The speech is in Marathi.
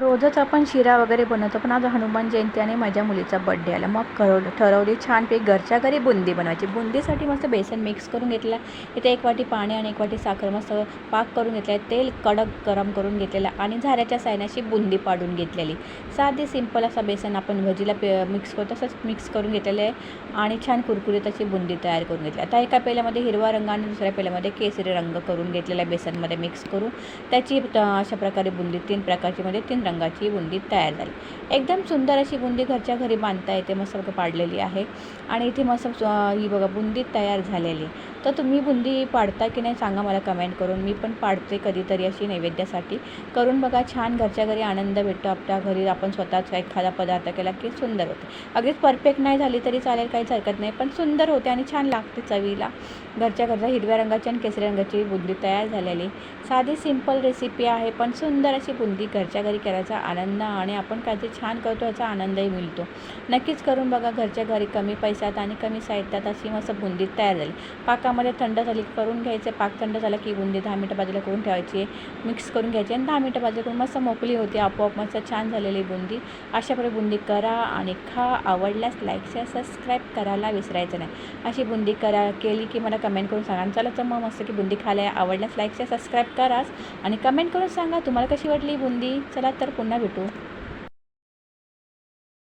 रोजच आपण शिरा वगैरे बनवतो, पण आज हनुमान जयंती आणि माझ्या मुलीचा बड्डे आला. मग ठरवली छानपैकी घरच्या घरी बुंदी बनवायची. बुंदीसाठी मस्त बेसन मिक्स करून घेतला. इथे 1 वाटी पाणी आणि 1 वाटी साखर मस्त पाक करून घेतला आहे. तेल कडक गरम करून घेतलेलं आणि झाऱ्याच्या साहाय्याने बुंदी पाडून घेतलेली. साधी सिंपल असा बेसन आपण भजीला मिक्स करतो तसंच मिक्स करून घेतलेलं आहे आणि छान कुरकुरीत अशी बुंदी तयार करून घेतली. आता एका पेल्यामध्ये हिरवा रंग आणि दुसऱ्या पेल्यामध्ये केसरी रंग करून घेतलेला बेसनमध्ये मिक्स करून त्याची अशा प्रकारे बुंदी 3 प्रकारची म्हणजे 3 रंगाची बुंदी तयार झाली. एकदम सुंदर अशी बुंदी घरच्या घरी बांधता येते. मस्त पाडलेली आहे आणि इथे मस्त ही बघा बुंदी तयार झालेली. तर तुम्ही बुंदी पाडता की नाही सांगा मला कमेंट करून. मी पण पाडते कधीतरी अशी नैवेद्यासाठी. करून बघा, छान घरच्या घरी आनंद भेटतो. आपल्या घरी आपण स्वतःच एखादा पदार्थ केला की सुंदर होते. अगदीच परफेक्ट नाही झाली तरी चालेल, काहीच हरकत नाही, पण सुंदर होते आणि छान लागते चवीला. घरच्या हिरव्या रंगाची आणि केसरी रंगाची बुंदी तयार झालेली. साधी सिंपल रेसिपी आहे, पण सुंदर अशी बुंदी घरच्या घरी करायचा आनंद आणि आपण काहीतरी छान करतो याचा आनंदही मिळतो. नक्कीच करून बघा घरच्या घरी. कमी पैशात आणि कमी साहित्यात अशी मस्त बुंदी तयार झाली. पाकामध्ये थंड झाली करून घ्यायचं. पाक थंड झाला की बुंदी 10 मिनिटं बाजूला करून ठेवायची आहे. मिक्स करून घ्यायची आणि 10 मिनिटं बाजूला करून मस्त मोकळी होती आपोआप. मस्त छान झालेली बुंदी. अशा प्रकारे बुंदी करा आणि खा. आवडल्यास लाईक शेअर सबस्क्राईब करायला विसरायचं नाही. अशी बुंदी केली की मला कमेंट करून सांगा. चला तर मग मस्त की बुंदी खायला आवडल्यास लाईक शेअर सबस्क्राईब कराच आणि कमेंट करून सांगा तुम्हाला कशी वाटली बुंदी. चला तर पुन्हा भेटू.